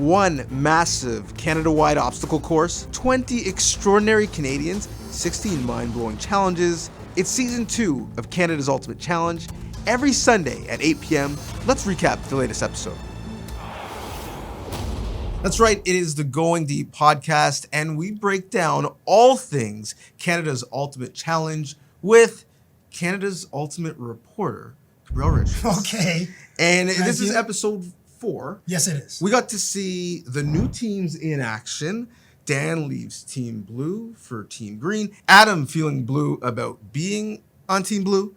one massive Canada-wide obstacle course, 20 extraordinary Canadians, 16 mind-blowing challenges. It's season 2 of Canada's Ultimate Challenge. Every Sunday at 8 p.m, let's recap the latest episode. That's right, it is the Going Deep podcast, and we break down all things Canada's Ultimate Challenge with Canada's Ultimate Reporter, Real Richards. Okay. And this is episode 4. Yes, it is. We got to see the new teams in action. Dan leaves Team Blue for Team Green. Adam feeling blue about being on Team Blue.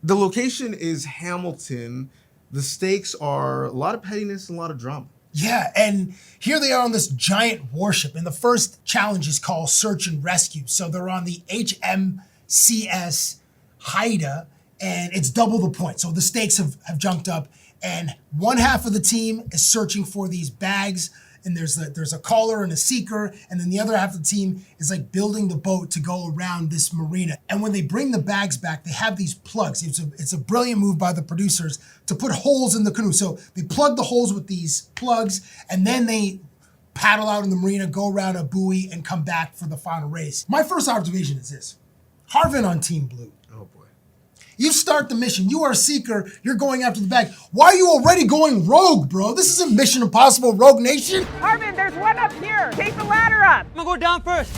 The location is Hamilton. The stakes are a lot of pettiness and a lot of drama. Yeah, and here they are on this giant warship, and the first challenge is called Search and Rescue. So they're on the HMCS Haida, and it's double the point. So the stakes have jumped up, and one half of the team is searching for these bags, and there's a caller and a seeker, and then the other half of the team is like building the boat to go around this marina. And when they bring the bags back, they have these plugs. It's a brilliant move by the producers to put holes in the canoe. So they plug the holes with these plugs, and then they paddle out in the marina, go around a buoy, and come back for the final race. My first observation is this. Harvin on Team Blue. Oh boy. You start the mission. You are a seeker. You're going after the bag. Why are you already going rogue, bro? This isn't Mission Impossible Rogue Nation. Harvin, there's one up here. Take the ladder up. I'm gonna go down first.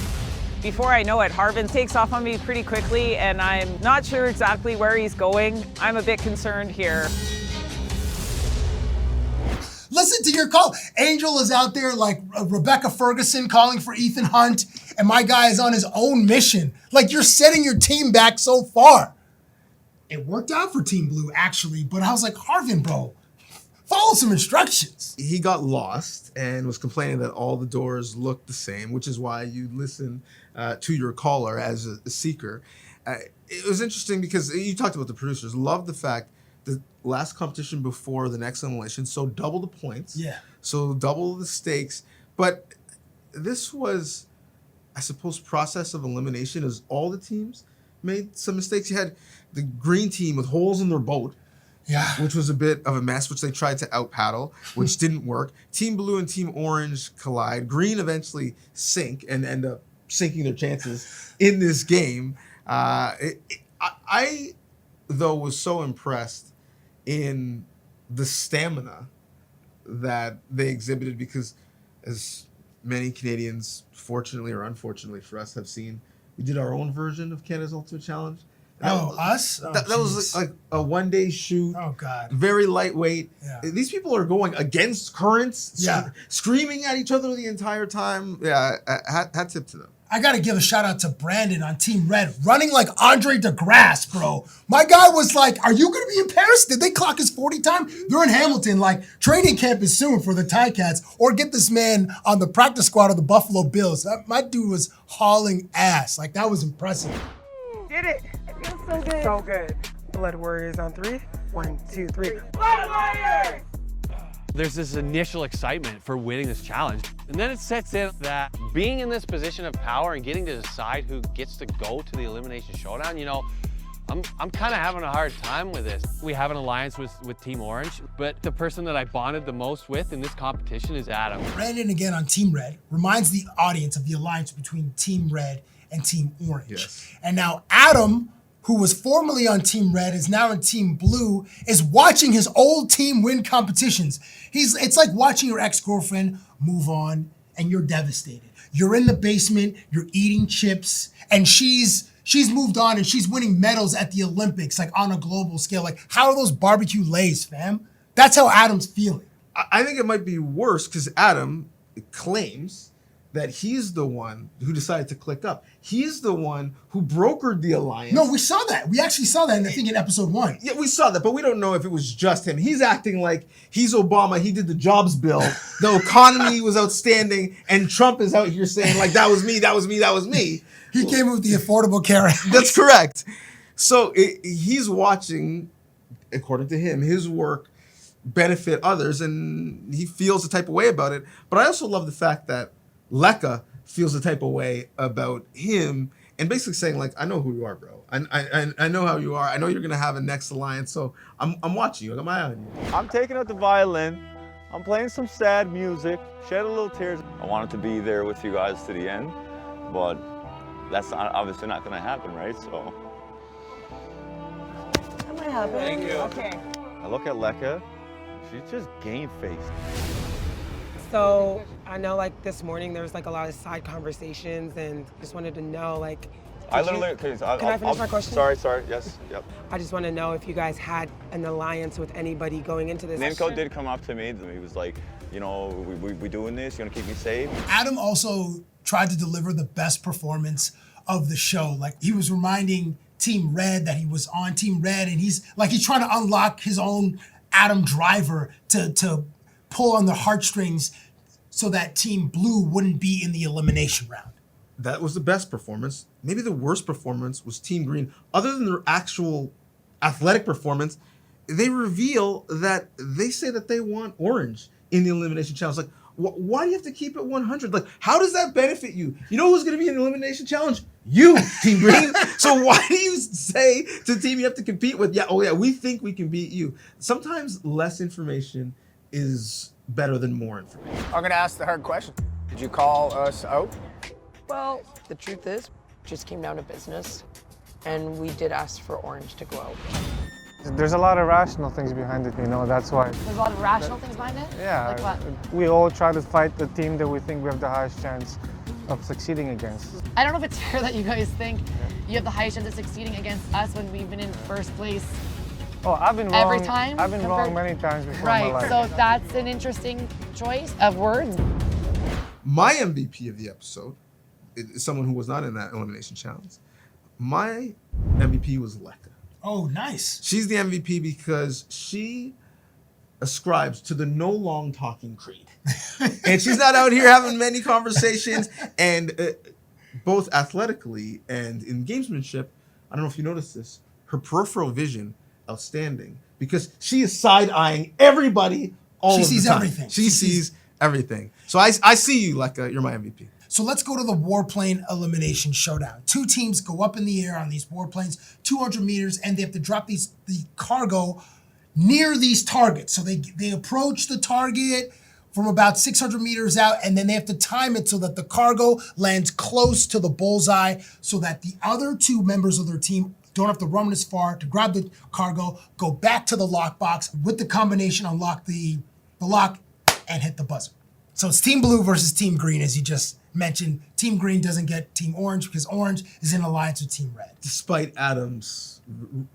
Before I know it, Harvin takes off on me pretty quickly, and I'm not sure exactly where he's going. I'm a bit concerned here. Listen to your call. Angel is out there like Rebecca Ferguson calling for Ethan Hunt, and my guy is on his own mission. Like, you're setting your team back so far. It worked out for Team Blue, actually, but I was like, Harvin, bro, follow some instructions. He got lost and was complaining that all the doors looked the same, which is why you listen to your caller as a seeker. It was interesting because you talked about the producers. Love the fact the last competition before the next elimination, so double the points. Yeah. So double the stakes. But this was, I suppose, process of elimination as all the teams made some mistakes. You had the green team with holes in their boat, Yeah. which was a bit of a mess, which they tried to out-paddle, which didn't work. Team Blue and Team Orange collide. Green eventually sink and end up sinking their chances in this game. I, though, was so impressed in the stamina that they exhibited because, as many Canadians, fortunately or unfortunately for us, have seen, we did our own version of Canada's Ultimate Challenge. Us? Oh, that was like a one-day shoot. Oh, God. Very lightweight. Yeah. These people are going against currents, Yeah. screaming at each other the entire time. Yeah, hat tip to them. I got to give a shout out to Brandon on Team Red, running like Andre DeGrasse, bro. My guy was like, are you going to be in Paris? Did they clock his 40 time? They're in Hamilton. Like, training camp is soon for the Ticats, or get this man on the practice squad of the Buffalo Bills. My dude was hauling ass. Like, that was impressive. Did it. It feels so good. So good. Blood Warriors on 3. 1, 2, 3. Blood Warriors! There's this initial excitement for winning this challenge. And then it sets in that being in this position of power and getting to decide who gets to go to the Elimination Showdown, you know, I'm kind of having a hard time with this. We have an alliance with Team Orange, but the person that I bonded the most with in this competition is Adam. Brandon, again on Team Red, reminds the audience of the alliance between Team Red and Team Orange. Yes. And now Adam, who was formerly on Team Red, is now in Team Blue, is watching his old team win competitions. It's like watching your ex-girlfriend move on and you're devastated. You're in the basement, you're eating chips, and she's moved on and she's winning medals at the Olympics, like on a global scale. Like, how are those barbecue lays, fam? That's how Adam's feeling. I think it might be worse because Adam claims that he's the one who decided to click up. He's the one who brokered the alliance. No, we saw that. We actually saw that, I think, in episode 1. Yeah, we saw that, but we don't know if it was just him. He's acting like he's Obama. He did the jobs bill. The economy was outstanding, and Trump is out here saying, like, that was me, that was me, that was me. He came with the Affordable Care Act. That's correct. So he's watching, according to him, his work benefit others, and he feels the type of way about it. But I also love the fact that Lekka feels the type of way about him and basically saying, like, I know who you are, bro. I know how you are. I know you're going to have a next alliance, so I'm watching you. I got my eye on you. I'm taking out the violin. I'm playing some sad music, shed a little tears. I wanted to be there with you guys to the end, but that's obviously not going to happen, right? So. That might happen. Thank you. Okay. I look at Leka, she's just game-faced. So I know like this morning there was like a lot of side conversations and just wanted to know like. I literally, can I finish my question? Sorry, yes, yep. I just want to know if you guys had an alliance with anybody going into this. Ninko did come up to me. He was like, you know, we doing this, you're gonna keep me safe? Adam also tried to deliver the best performance of the show. Like he was reminding Team Red that he was on Team Red, and he's trying to unlock his own Adam Driver to pull on the heartstrings so that Team Blue wouldn't be in the elimination round. That was the best performance. Maybe the worst performance was Team Green. Other than their actual athletic performance, they reveal that they say that they want Orange in the Elimination Challenge. Like, why do you have to keep it 100? Like, how does that benefit you? You know who's going to be in the Elimination Challenge? You, Team Green. So why do you say to the team you have to compete with, we think we can beat you? Sometimes less information is better than more information. I'm going to ask the hard question. Did you call us out? Well, the truth is, it just came down to business, and we did ask for Orange to go out. There's a lot of rational things behind it, that's why. There's a lot of rational things behind it? Yeah. Like what? We all try to fight the team that we think we have the highest chance of succeeding against. I don't know if it's fair that you guys think you have the highest chance of succeeding against us when we've been in first place. Oh, I've been every wrong. time. I've been wrong many times before right, in my life. So that's an interesting choice of words. My MVP of the episode is someone who was not in that Elimination Challenge. My MVP was Leka. Oh, nice. She's the MVP because she ascribes to the no long talking creed. And she's not out here having many conversations. And both athletically and in gamesmanship, I don't know if you noticed this, her peripheral vision, outstanding. Because she is side-eyeing everybody all of the time. She sees everything. She sees everything. So I see you, Leka. You're my MVP. So let's go to the Warplane Elimination Showdown. Two teams go up in the air on these warplanes, 200 meters, and they have to drop the cargo near these targets. So they approach the target from about 600 meters out, and then they have to time it so that the cargo lands close to the bullseye so that the other two members of their team don't have to run as far to grab the cargo, go back to the lockbox with the combination, unlock the lock, and hit the buzzer. So it's Team Blue versus Team Green, as you just mentioned. Team Green doesn't get Team Orange because Orange is in alliance with Team Red. Despite Adam's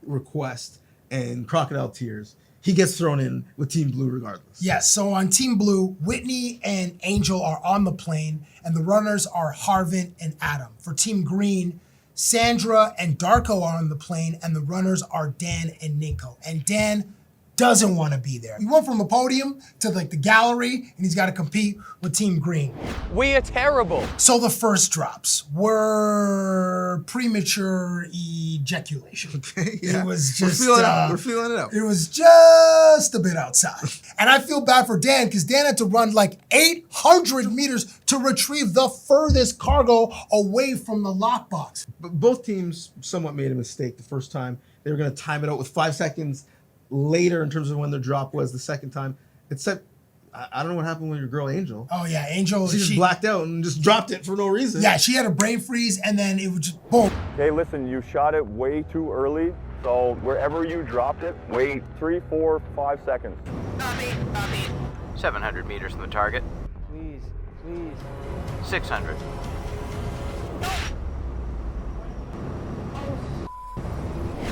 request and crocodile tears, he gets thrown in with Team Blue regardless. Yes, so on Team Blue, Whitney and Angel are on the plane, and the runners are Harvin and Adam. For Team Green, Sandra and Darko are on the plane, and the runners are Dan and Ninko. And Dan doesn't want to be there. He went from the podium to the gallery, and he's got to compete with Team Green. We are terrible. So the first drops were premature ejaculation. Okay, yeah. It was just we're feeling it out. It was just a bit outside. And I feel bad for Dan because Dan had to run like 800 meters to retrieve the furthest cargo away from the lockbox. But both teams somewhat made a mistake the first time. They were going to time it out with 5 seconds later in terms of when the drop was the second time. Except, I don't know what happened with your girl Angel. Oh yeah, Angel. She just blacked out and just dropped it for no reason. Yeah, she had a brain freeze and then it was just boom. Okay, listen, you shot it way too early. So wherever you dropped it, wait 3, 4, 5 seconds. 700 meters from the target. Please. 600.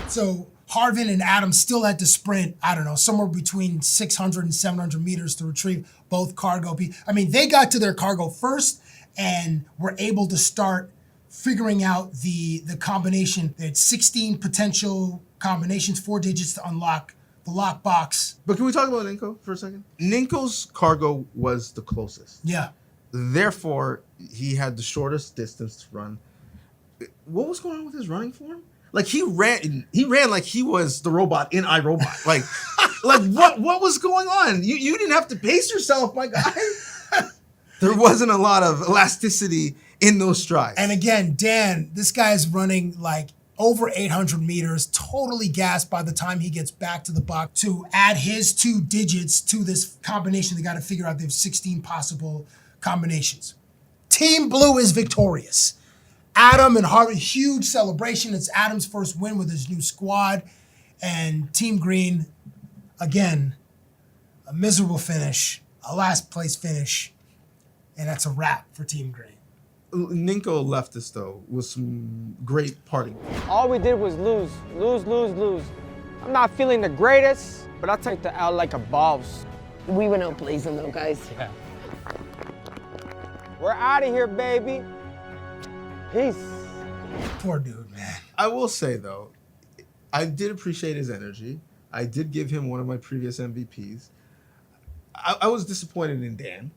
So Harvin and Adam still had to sprint, I don't know, somewhere between 600 and 700 meters to retrieve both cargo. I mean, they got to their cargo first and were able to start figuring out the combination. They had 16 potential combinations, 4 digits to unlock the lockbox. But can we talk about Ninko for a second? Ninko's cargo was the closest. Yeah. Therefore, he had the shortest distance to run. What was going on with his running form? Like he ran like he was the robot in iRobot. Like what was going on? You didn't have to pace yourself, my guy. There wasn't a lot of elasticity in those strides. And again, Dan, this guy is running like over 800 meters, totally gassed by the time he gets back to the box to add his 2 digits to this combination. They got to figure out they have 16 possible combinations. Team Blue is victorious. Adam and Harvey, huge celebration. It's Adam's first win with his new squad. And Team Green, again, a miserable finish, a last place finish, and that's a wrap for Team Green. Ninko left us, though, with some great parting. All we did was lose. I'm not feeling the greatest, but I'll take the L like a boss. We went out blazing though, guys. Yeah. We're out of here, baby. Peace. Poor dude, man. I will say, though, I did appreciate his energy. I did give him one of my previous MVPs. I was disappointed in Dan.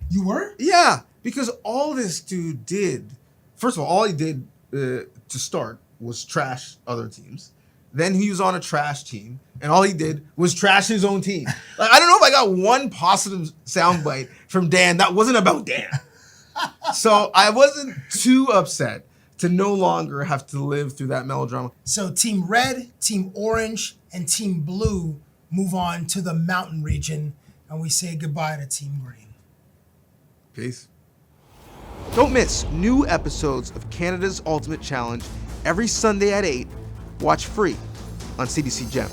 You were? Yeah, because all this dude did, first of all he did to start was trash other teams. Then he was on a trash team, and all he did was trash his own team. Like, I don't know if I got one positive soundbite from Dan that wasn't about Dan. So I wasn't too upset to no longer have to live through that melodrama. So Team Red, Team Orange, and Team Blue move on to the mountain region, and we say goodbye to Team Green. Peace. Don't miss new episodes of Canada's Ultimate Challenge every Sunday at 8. Watch free on CBC Gem.